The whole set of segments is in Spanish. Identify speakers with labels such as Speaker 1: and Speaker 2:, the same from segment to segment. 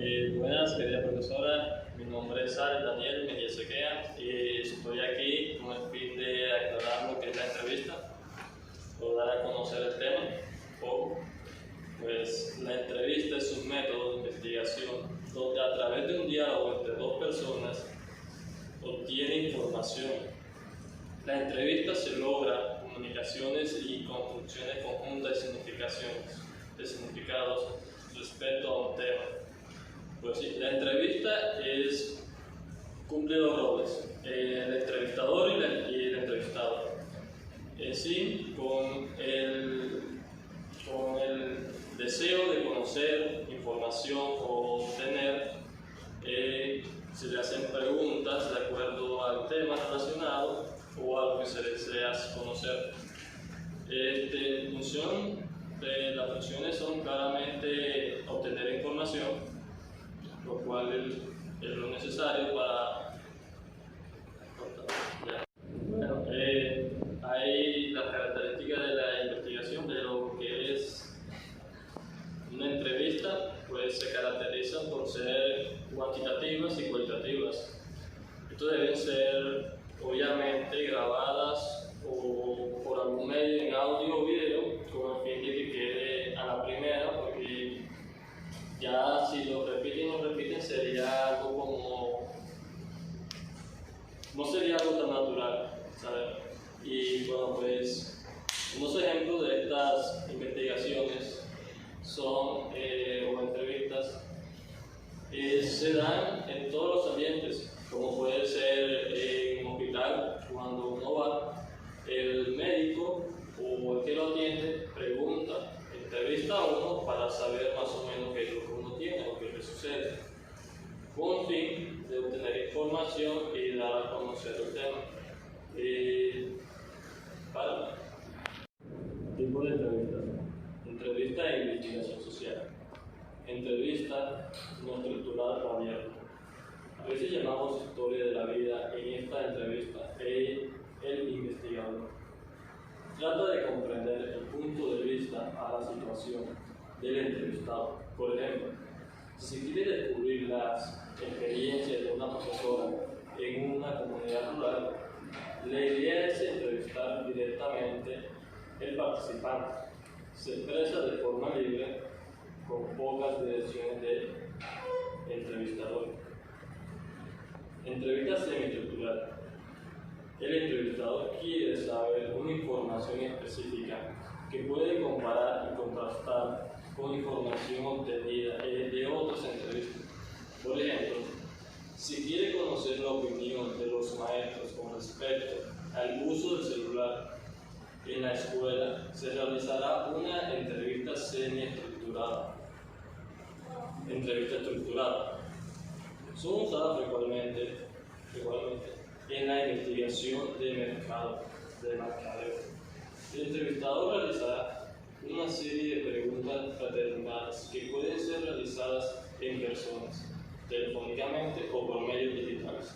Speaker 1: Buenas, querida profesora. Mi nombre es Alex Daniel Mejía Sequea y estoy aquí con el fin de aclarar lo que es la entrevista o dar a conocer el tema un poco. Pues la entrevista es un método de investigación donde a través de un diálogo entre dos personas obtiene información. La entrevista se logra comunicaciones y construcciones conjuntas de significados respecto a un tema. Pues sí, la entrevista cumple dos roles, el entrevistador y el entrevistado. En sí, con el deseo de conocer información o obtener, se le hacen preguntas de acuerdo al tema relacionado o a lo que se desea conocer. Las funciones son claramente obtener información, lo cual es lo necesario para... Bueno, hay las características de la investigación de lo que es una entrevista, pues se caracterizan por ser cuantitativas y cualitativas. Estos deben ser obviamente grabadas o por algún medio en audio o video con el fin de que quede a la primera, porque ya si lo repiten sería algo como... no sería algo tan natural, ¿sabes? Y bueno, pues unos ejemplos de estas investigaciones son, o entrevistas, se dan en todos los ambientes, como puede ser en un hospital, cuando uno va, el médico o el que lo atiende pregunta, entrevista a uno para saber más o menos qué es lo que uno tiene o qué le sucede, con el fin de obtener información y dar a conocer el tema. Tipo de entrevistas. Entrevista e investigación social. Entrevista no estructurada o abierta. A veces llamamos historia de la vida en esta entrevista el investigador. Trata de comprender el punto de vista a la situación del entrevistado. Por ejemplo, si se quiere descubrir las experiencias de una profesora en una comunidad rural, la idea es entrevistar directamente el participante. Se expresa de forma libre, con pocas direcciones de entrevistador. Entrevista semiestructurada. El entrevistador quiere saber una información específica que puede comparar y contrastar con información obtenida de otras entrevistas. Por ejemplo, si quiere conocer la opinión de los maestros con respecto al uso del celular en la escuela, se realizará una entrevista semiestructurada. Entrevista estructurada. Son usadas frecuentemente en la investigación de mercadeo. El entrevistador realizará una serie de preguntas predeterminadas que pueden ser realizadas en personas, telefónicamente o por medios digitales.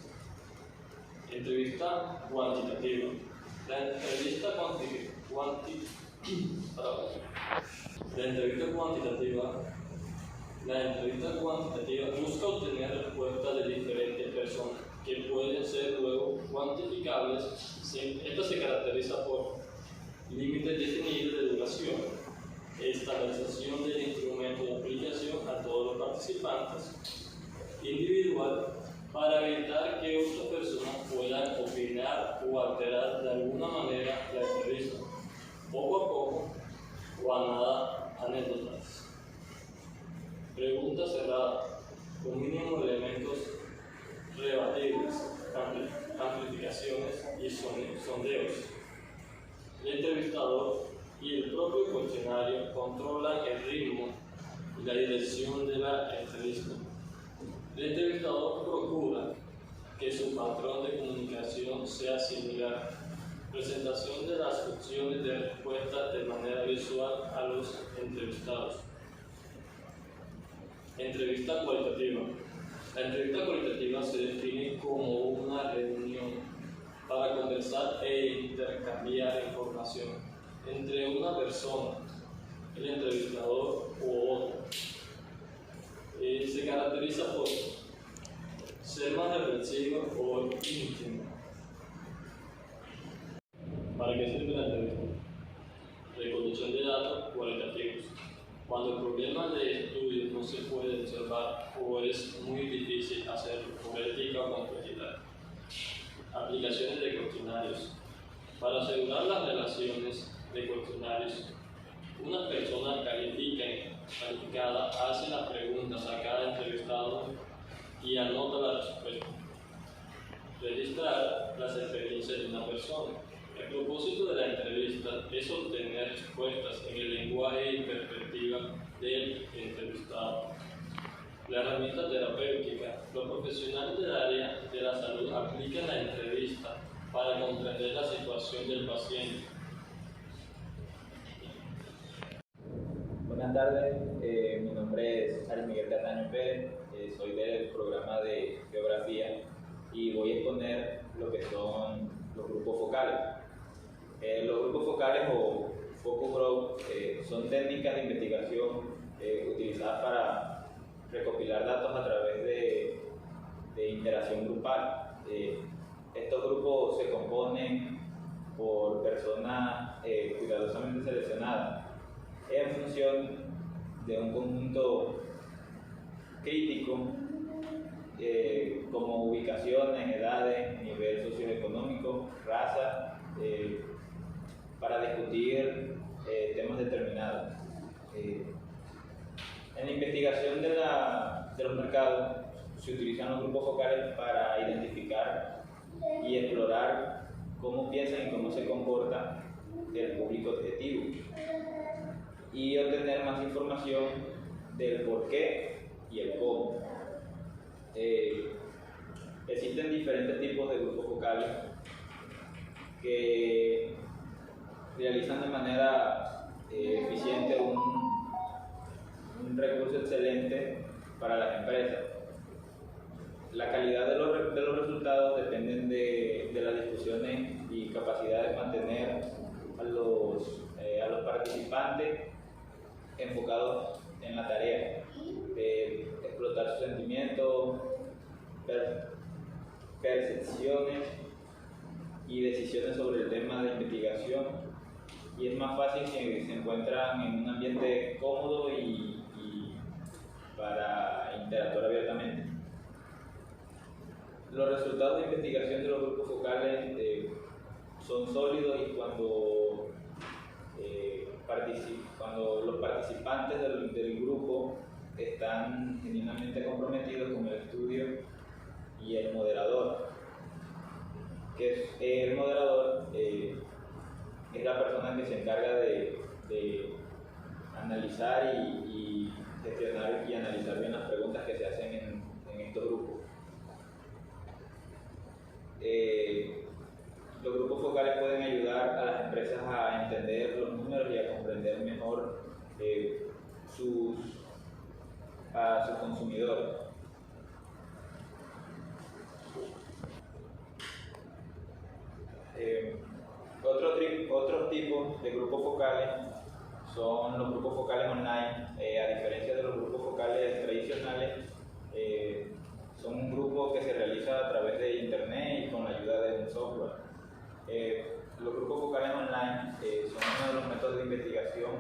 Speaker 1: Entrevista cuantitativa. La entrevista cuantitativa busca obtener respuestas de diferentes personas que pueden ser luego cuantificables. Esta se caracteriza por límites definidos de duración, estandarización del instrumento de aplicación a todos los participantes, individual, para evitar que otras personas puedan opinar o alterar de alguna manera la entrevista, poco a poco o a nada anécdotas. Pregunta cerrada, con mínimo de elementos rebatibles, amplificaciones y sondeos. El entrevistador y el propio cuestionario controlan el ritmo y la dirección de la entrevista. El entrevistador procura que su patrón de comunicación sea similar. Presentación de las opciones de respuesta de manera visual a los entrevistados. Entrevista cualitativa. La entrevista cualitativa se define como una reunión para conversar e intercambiar información entre una persona, el entrevistador u otro. Se caracteriza caracteriza por ser más reflexivo o íntimo. ¿Para qué sirve la entrevista? Recolección de datos cualitativos. Cuando el problema de estudio no se puede observar o es muy difícil hacerlo por ética o complejidad. Aplicaciones de cuestionarios. Para asegurar las relaciones de cuestionarios, una persona calificada hace las preguntas a cada entrevistado y anota la respuesta. Registrar las experiencias de una persona. El propósito de la entrevista es obtener respuestas en el lenguaje y perspectiva del entrevistado. La herramienta terapéutica. Los profesionales del área de la salud aplican la entrevista para comprender la situación del paciente.
Speaker 2: Buenas tardes, mi nombre es Ari Miguel Cataño Pérez, soy del programa de Geografía y voy a exponer lo que son los grupos focales. Los grupos focales o focus group son técnicas de investigación utilizadas para recopilar datos a través de interacción grupal. Estos grupos se componen por personas cuidadosamente seleccionadas en función de un conjunto crítico como ubicaciones, edades, nivel socioeconómico, raza, para discutir temas determinados. En la investigación de los mercados se utilizan los grupos focales para identificar y explorar cómo piensan y cómo se comporta el público objetivo y obtener más información del por qué y el cómo. Existen diferentes tipos de grupos focales que realizan de manera eficiente un recurso excelente para las empresas. La calidad de los resultados dependen de las discusiones y capacidad de mantener a los participantes enfocados en la tarea, explotar sus sentimientos, percepciones y decisiones sobre el tema de investigación, y es más fácil si se encuentran en un ambiente cómodo y para interactuar abiertamente. Los resultados de investigación de los grupos focales son sólidos y cuando los participantes del grupo están genuinamente comprometidos con el estudio y el moderador, que es el moderador es la persona que se encarga de analizar y gestionar y analizar bien las preguntas que se hacen en estos grupos. Los grupos focales pueden ayudar a las empresas a entender los números y a comprender mejor a sus consumidores. Otros tipos de grupos focales son los grupos focales online. A diferencia de los grupos focales tradicionales, son un grupo que se realiza a través de internet y con la ayuda de un software. Los grupos focales online son uno de los métodos de investigación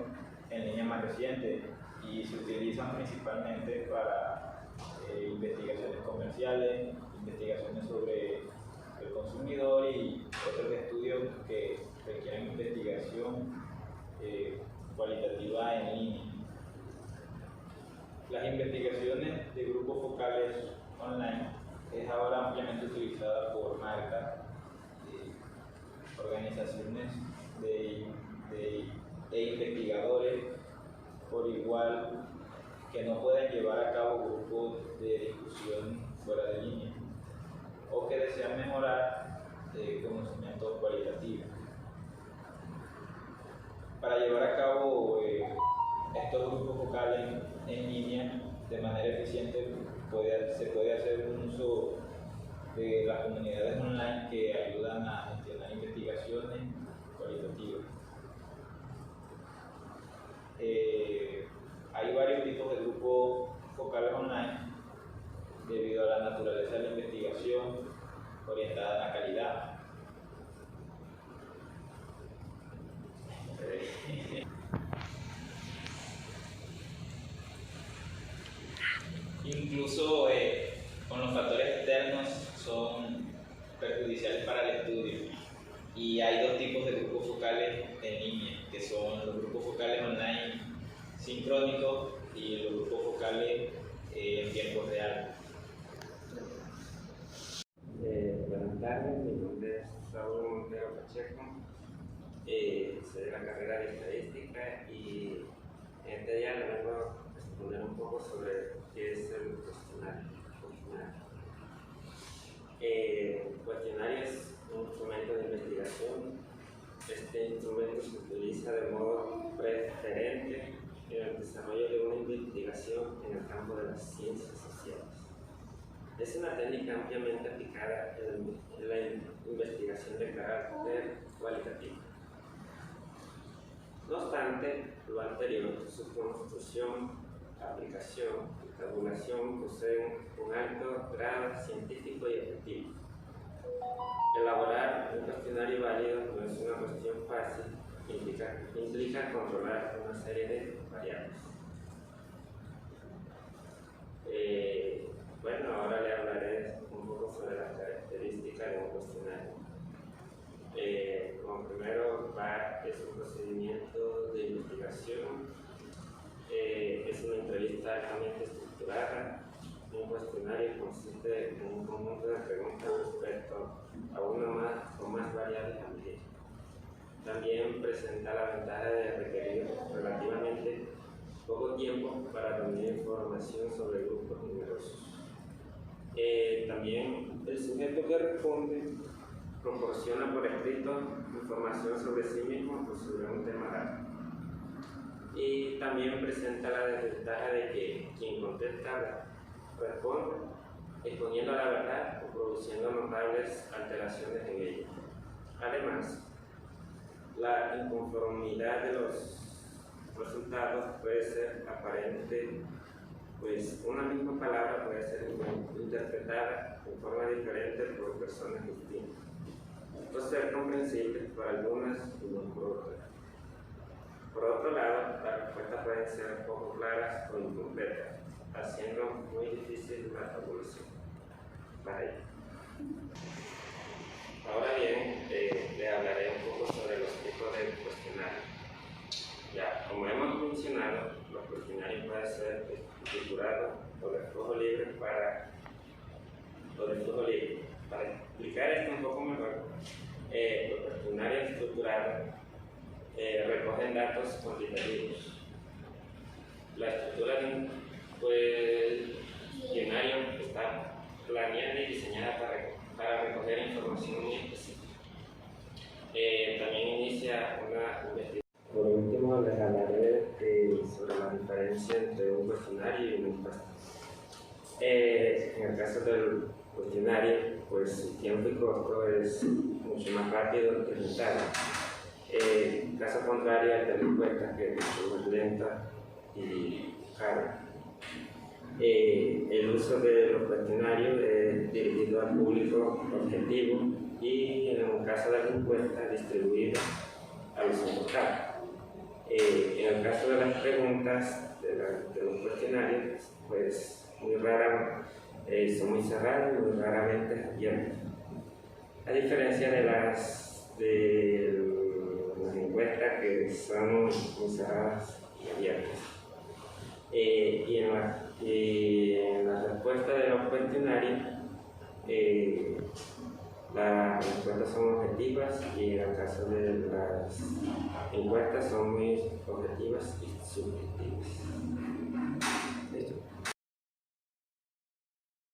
Speaker 2: en línea más recientes y se utilizan principalmente para investigaciones comerciales, investigaciones sobre el consumidor y otros estudios que requieren investigación cualitativa en línea. Las investigaciones de grupos focales online es ahora ampliamente utilizada por marcas, organizaciones e investigadores por igual que no pueden llevar a cabo grupos de discusión fuera de línea o que desean mejorar conocimientos cualitativos. Para llevar a cabo estos grupos focales en línea de manera eficiente se puede hacer un uso de las comunidades online que ayudan a gestionar investigaciones cualitativas. Hay varios tipos de grupos focales online. incluso con los factores externos son perjudiciales para el estudio. Y hay dos tipos de grupos focales en línea, que son los grupos focales online sincrónicos y los grupos focales en tiempo real.
Speaker 3: Buenas tardes, mi nombre es Raúl Montero Pacheco, soy de la carrera de Estadística y en este día le vengo a exponer un poco sobre qué es el cuestionario. El cuestionario es un instrumento de investigación. Este instrumento se utiliza de modo preferente en el desarrollo de una investigación en el campo de las ciencias sociales. Es una técnica ampliamente aplicada en la investigación de carácter cualitativo. No obstante, lo anterior, su construcción, aplicación y tabulación poseen un alto grado científico y objetivo. Elaborar un cuestionario válido no es una cuestión fácil, implica controlar una serie de variables. Bueno, ahora le hablaré un poco sobre las características de un cuestionario. Como primero es un procedimiento de investigación, es una entrevista altamente estructurada. Un cuestionario consiste en un conjunto de preguntas respecto a una o más variables amplias. También presenta la ventaja de requerir relativamente poco tiempo para reunir información sobre grupos numerosos. También el sujeto que responde proporciona por escrito información sobre sí mismo o sobre un tema dado. Y también presenta la desventaja de que quien contesta responde exponiendo la verdad o produciendo notables alteraciones en ella. Además, la inconformidad de los resultados puede ser aparente, pues una misma palabra puede ser interpretada de forma diferente por personas distintas, o ser comprensible por algunas y no por otras. Por otro lado, las respuestas pueden ser poco claras o incompletas, haciendo muy difícil la tabulación para ello. Ahora bien, le hablaré un poco sobre los tipos de cuestionarios. Ya, como hemos mencionado, los cuestionarios pueden ser estructurados o de flujo libre. Para explicar esto un poco mejor, los cuestionarios estructurados recogen datos cuantitativos. La estructura de un cuestionario está planeada y diseñada para recoger información muy específica. También inicia una investigación. Por último, les hablaré sobre la diferencia entre un cuestionario y una encuesta. En el caso del cuestionario, pues el tiempo y costo es mucho más rápido que rentable. Caso contrario al de la encuesta, que es más lenta y cara. El uso de los cuestionarios es dirigido al público objetivo y en el caso de la encuesta distribuido a los encuestados. En el caso de las preguntas de los cuestionarios, pues son muy cerradas y muy raramente abiertas. A diferencia de las encuestas que son muy cerradas y abiertas. Y en la respuesta de los cuestionarios, las respuestas son objetivas y en el caso de las encuestas son muy objetivas y subjetivas.